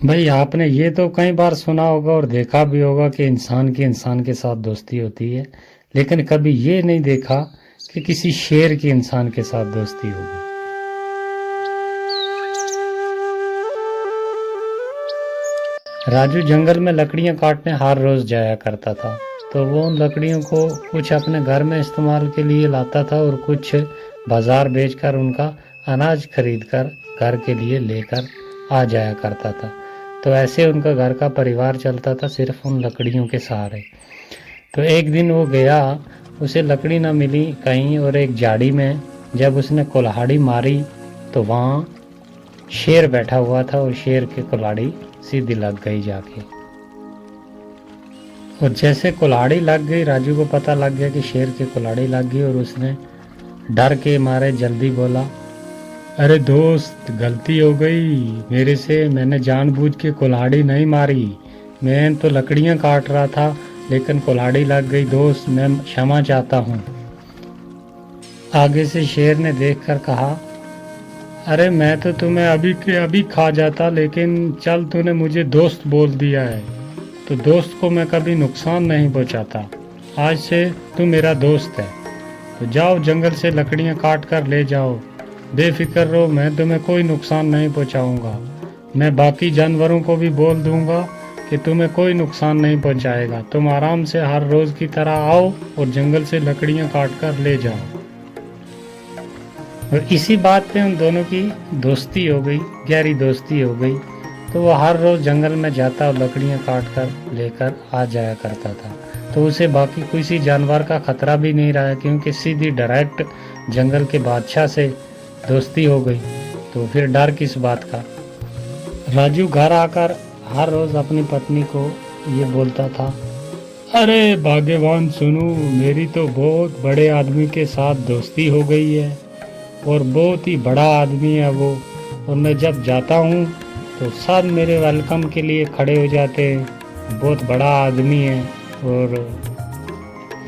भाई आपने ये तो कई बार सुना होगा और देखा भी होगा कि इंसान की इंसान के साथ दोस्ती होती है, लेकिन कभी ये नहीं देखा कि किसी शेर की इंसान के साथ दोस्ती होगी। राजू जंगल में लकड़ियां काटने हर रोज जाया करता था। तो वो उन लकड़ियों को कुछ अपने घर में इस्तेमाल के लिए लाता था और कुछ बाजार बेचकर उनका अनाज खरीदकर घर के लिए लेकर आ जाया करता था। तो ऐसे उनका घर का परिवार चलता था सिर्फ उन लकड़ियों के सहारे। तो एक दिन वो गया, उसे लकड़ी ना मिली कहीं, और एक झाड़ी में जब उसने कुल्हाड़ी मारी तो वहाँ शेर बैठा हुआ था और शेर की कुल्हाड़ी सीधी लग गई जाके। और जैसे कुल्हाड़ी लग गई, राजू को पता लग गया कि शेर की कुल्हाड़ी लग गई, और उसने डर के मारे जल्दी बोला, अरे दोस्त, गलती हो गई मेरे से, मैंने जानबूझ के कुल्हाड़ी नहीं मारी, मैं तो लकड़ियां काट रहा था लेकिन कुल्हाड़ी लग गई दोस्त, मैं क्षमा चाहता हूँ। आगे से शेर ने देखकर कहा, अरे मैं तो तुम्हें अभी के अभी खा जाता, लेकिन चल तूने मुझे दोस्त बोल दिया है तो दोस्त को मैं कभी नुकसान नहीं पहुंचाता। आज से तू मेरा दोस्त है, तो जाओ जंगल से लकड़ियां काट कर ले जाओ, बेफिक्र रहो, मैं तुम्हें कोई नुकसान नहीं पहुंचाऊंगा। मैं बाकी जानवरों को भी बोल दूंगा कि तुम्हें कोई नुकसान नहीं पहुंचाएगा। तुम आराम से हर रोज की तरह आओ और जंगल से लकड़ियां काट कर ले जाओ। और इसी बात पे उन दोनों की दोस्ती हो गई, गहरी दोस्ती हो गई। तो वो हर रोज जंगल में जाता और लकड़ियां काट कर लेकर आ जाया करता था। तो उसे बाकी किसी जानवर का खतरा भी नहीं रहा, क्योंकि सीधी डायरेक्ट जंगल के बादशाह से दोस्ती हो गई। तो फिर डर किस बात का। राजू घर आकर हर रोज अपनी पत्नी को ये बोलता था, अरे भाग्यवान सुनो, मेरी तो बहुत बड़े आदमी के साथ दोस्ती हो गई है और बहुत ही बड़ा आदमी है वो, और मैं जब जाता हूँ तो सब मेरे वेलकम के लिए खड़े हो जाते हैं, बहुत बड़ा आदमी है। और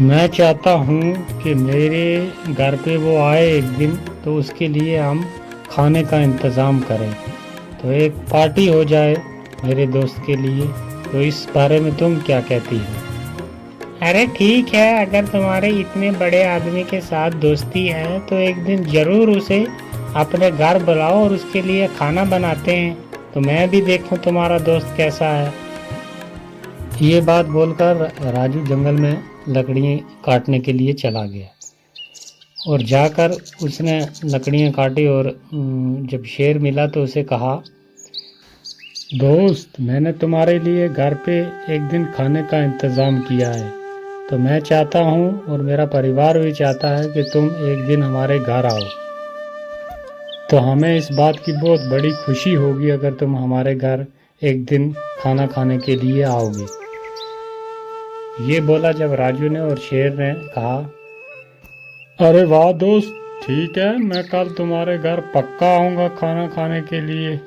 मैं चाहता हूँ कि मेरे घर पे वो आए एक दिन, तो उसके लिए हम खाने का इंतज़ाम करें, तो एक पार्टी हो जाए मेरे दोस्त के लिए। तो इस बारे में तुम क्या कहती हो? अरे ठीक है, अगर तुम्हारे इतने बड़े आदमी के साथ दोस्ती है तो एक दिन जरूर उसे अपने घर बुलाओ और उसके लिए खाना बनाते हैं, तो मैं भी देखूं तुम्हारा दोस्त कैसा है। ये बात बोलकर राजू जंगल में लकड़ियाँ काटने के लिए चला गया, और जाकर उसने लकड़ियाँ काटी। और जब शेर मिला तो उसे कहा, दोस्त, मैंने तुम्हारे लिए घर पे एक दिन खाने का इंतज़ाम किया है, तो मैं चाहता हूँ और मेरा परिवार भी चाहता है कि तुम एक दिन हमारे घर आओ। तो हमें इस बात की बहुत बड़ी खुशी होगी अगर तुम हमारे घर एक दिन खाना खाने के लिए आओगे। ये बोला जब राजू ने, और शेर ने कहा, अरे वाह दोस्त, ठीक है, मैं कल तुम्हारे घर पक्का आऊँगा खाना खाने के लिए।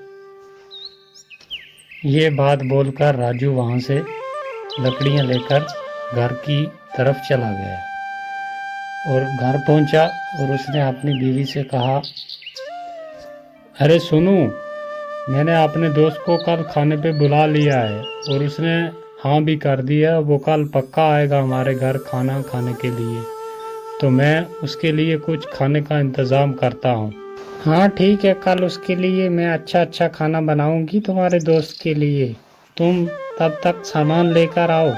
ये बात बोलकर राजू वहाँ से लकड़ियाँ लेकर घर की तरफ चला गया और घर पहुंचा और उसने अपनी बीवी से कहा, अरे सुनो, मैंने अपने दोस्त को कल खाने पे बुला लिया है और उसने हाँ भी कर दिया, वो कल पक्का आएगा हमारे घर खाना खाने के लिए, तो मैं उसके लिए कुछ खाने का इंतज़ाम करता हूँ। हाँ ठीक है, कल उसके लिए मैं अच्छा अच्छा खाना बनाऊंगी तुम्हारे दोस्त के लिए, तुम तब तक सामान लेकर आओ।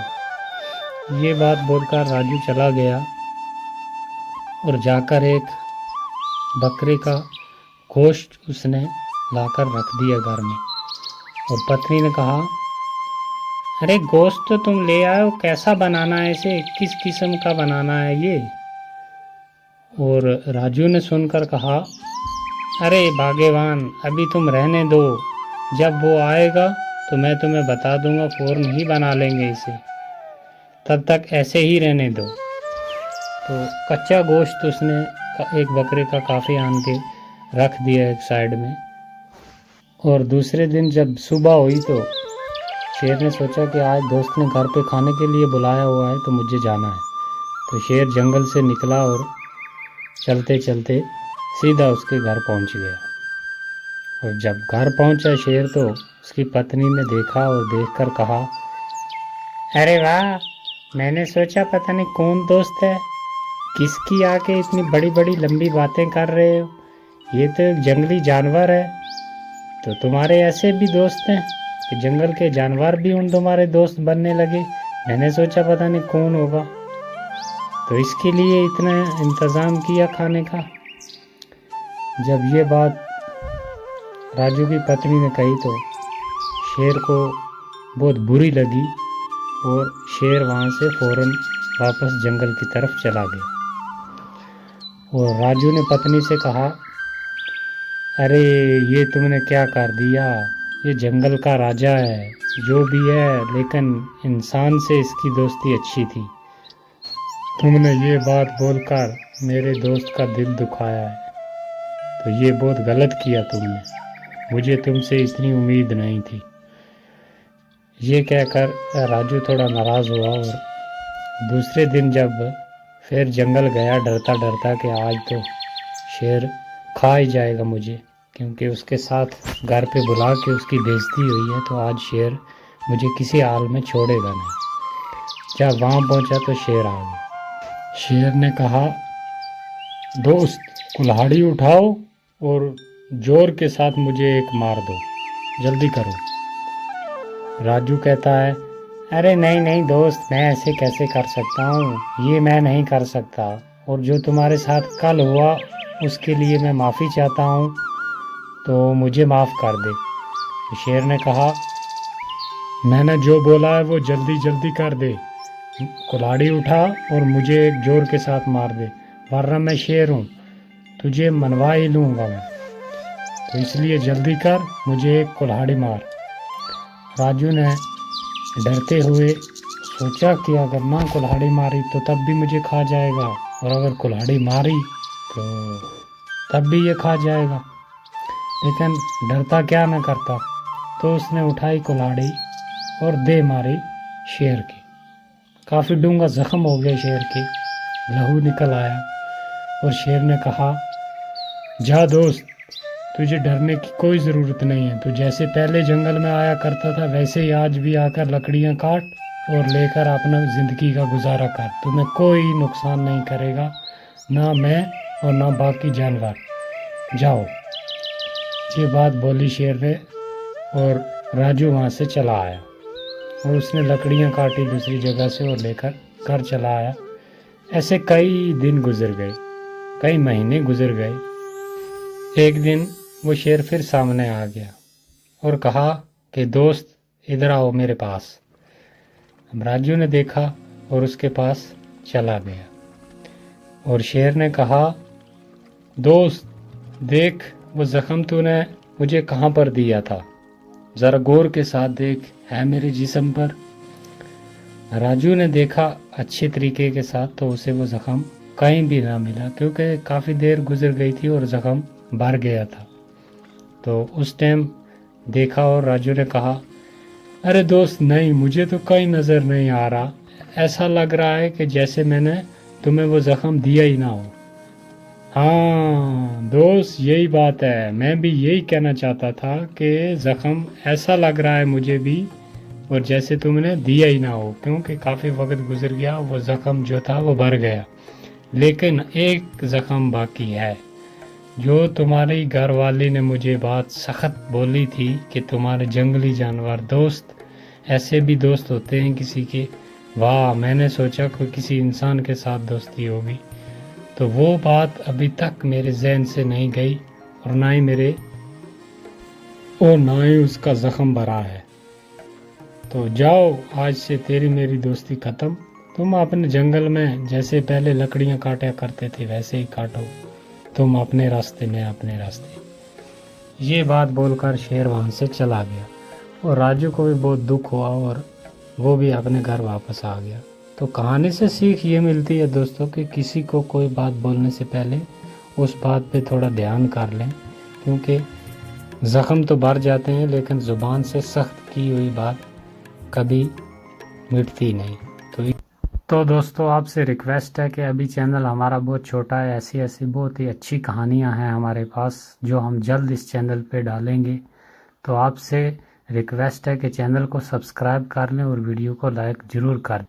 ये बात बोलकर राजू चला गया और जाकर एक बकरे का गोश्त उसने लाकर रख दिया घर में। और पत्नी ने कहा, अरे गोश्त तो तुम ले आए हो, कैसा बनाना है इसे, किस किस्म का बनाना है ये? और राजू ने सुनकर कहा, अरे भाग्यवान, अभी तुम रहने दो, जब वो आएगा तो मैं तुम्हें बता दूंगा, फौरन ही बना लेंगे इसे, तब तक ऐसे ही रहने दो। तो कच्चा गोश्त उसने एक बकरे का काफ़ी आन के रख दिया एक साइड में। और दूसरे दिन जब सुबह हुई तो शेर ने सोचा कि आज दोस्त ने घर पे खाने के लिए बुलाया हुआ है तो मुझे जाना है। तो शेर जंगल से निकला और चलते चलते सीधा उसके घर पहुंच गया। और जब घर पहुंचा शेर तो उसकी पत्नी ने देखा और देखकर कहा, अरे वाह, मैंने सोचा पता नहीं कौन दोस्त है, किसकी आके इतनी बड़ी बड़ी लंबी बातें कर रहे हो, ये तो एक जंगली जानवर है। तो तुम्हारे ऐसे भी दोस्त हैं कि जंगल के जानवर भी उन तुम्हारे दोस्त बनने लगे। मैंने सोचा पता नहीं कौन होगा, तो इसके लिए इतना इंतज़ाम किया खाने का। जब ये बात राजू की पत्नी ने कही तो शेर को बहुत बुरी लगी और शेर वहाँ से फौरन वापस जंगल की तरफ चला गया। और राजू ने पत्नी से कहा, अरे ये तुमने क्या कर दिया, ये जंगल का राजा है जो भी है, लेकिन इंसान से इसकी दोस्ती अच्छी थी। तुमने ये बात बोलकर मेरे दोस्त का दिल दुखाया है, तो ये बहुत गलत किया तुमने, मुझे तुमसे इतनी उम्मीद नहीं थी। ये कहकर राजू थोड़ा नाराज़ हुआ और दूसरे दिन जब फिर जंगल गया डरता डरता कि आज तो शेर खा ही जाएगा मुझे, क्योंकि उसके साथ घर पे बुला के उसकी बेइज्जती हुई है, तो आज शेर मुझे किसी हाल में छोड़ेगा नहीं। जब वहाँ पहुँचा तो शेर आ गया। शेर ने कहा, दोस्त कुल्हाड़ी उठाओ और जोर के साथ मुझे एक मार दो, जल्दी करो। राजू कहता है, अरे नहीं नहीं दोस्त, मैं ऐसे कैसे कर सकता हूँ, ये मैं नहीं कर सकता, और जो तुम्हारे साथ कल हुआ उसके लिए मैं माफ़ी चाहता हूँ, तो मुझे माफ़ कर दे। तो शेर ने कहा, मैंने जो बोला है वो जल्दी जल्दी कर दे, कुल्हाड़ी उठा और मुझे एक जोर के साथ मार दे, वरना मैं शेर हूँ, तुझे मनवा ही लूँगा मैं, तो इसलिए जल्दी कर, मुझे एक कुल्हाड़ी मार। राजू ने डरते हुए सोचा कि अगर ना कुल्हाड़ी मारी तो तब भी मुझे खा जाएगा, और अगर कुल्हाड़ी मारी तो तब भी ये खा जाएगा, लेकिन डरता क्या न करता। तो उसने उठाई कुल्हाड़ी और दे मारी शेर की। काफ़ी डूंगा जख्म हो गया शेर के, लहू निकल आया, और शेर ने कहा, जा दोस्त, तुझे डरने की कोई ज़रूरत नहीं है, तू जैसे पहले जंगल में आया करता था वैसे ही आज भी आकर लकड़ियाँ काट और लेकर अपना ज़िंदगी का गुजारा कर, तुम्हें कोई नुकसान नहीं करेगा, ना मैं और ना बाकी जानवर, जाओ। ये बात बोली शेर ने, और राजू वहाँ से चला आया और उसने लकड़ियाँ काटी दूसरी जगह से और लेकर घर चला आया। ऐसे कई दिन गुजर गए, कई महीने गुजर गए। एक दिन वो शेर फिर सामने आ गया और कहा कि दोस्त इधर आओ मेरे पास। अब राजू ने देखा और उसके पास चला गया, और शेर ने कहा, दोस्त देख, वो ज़ख्म तूने मुझे कहाँ पर दिया था, ज़रा गौर के साथ देख, है मेरे जिस्म पर। राजू ने देखा अच्छे तरीके के साथ, तो उसे वो ज़ख्म कहीं भी ना मिला, क्योंकि काफ़ी देर गुजर गई थी और ज़ख्म भर गया था। तो उस टाइम देखा और राजू ने कहा, अरे दोस्त नहीं, मुझे तो कहीं नज़र नहीं आ रहा, ऐसा लग रहा है कि जैसे मैंने तुम्हें वो ज़ख्म दिया ही ना हो। हाँ दोस्त, यही बात है, मैं भी यही कहना चाहता था कि ज़ख्म ऐसा लग रहा है मुझे भी, और जैसे तुमने दिया ही ना हो, क्योंकि काफ़ी वक्त गुजर गया, वो ज़ख्म जो था वो भर गया, लेकिन एक ज़ख्म बाकी है। जो तुम्हारी घर वाली ने मुझे बात सख्त बोली थी कि तुम्हारे जंगली जानवर दोस्त, ऐसे भी दोस्त होते हैं किसी के, वाह, मैंने सोचा कोई किसी इंसान के साथ दोस्ती होगी, तो वो बात अभी तक मेरे जहन से नहीं गई, और ना ही उसका ज़ख्म भरा है। तो जाओ, आज से तेरी मेरी दोस्ती ख़त्म, तुम अपने जंगल में जैसे पहले लकड़ियाँ काटा करते थे वैसे ही काटो, तुम अपने रास्ते में अपने रास्ते। ये बात बोलकर शेर वहाँ से चला गया, और राजू को भी बहुत दुख हुआ और वो भी अपने घर वापस आ गया। तो कहानी से सीख ये मिलती है दोस्तों कि किसी को कोई बात बोलने से पहले उस बात पे थोड़ा ध्यान कर लें, क्योंकि ज़ख्म तो भर जाते हैं, लेकिन ज़ुबान से सख्त की हुई बात कभी मिटती नहीं। तो दोस्तों, आपसे रिक्वेस्ट है कि अभी चैनल हमारा बहुत छोटा है, ऐसी ऐसी बहुत ही अच्छी कहानियां हैं हमारे पास जो हम जल्द इस चैनल पे डालेंगे। तो आपसे रिक्वेस्ट है कि चैनल को सब्सक्राइब कर लें और वीडियो को लाइक ज़रूर कर दें।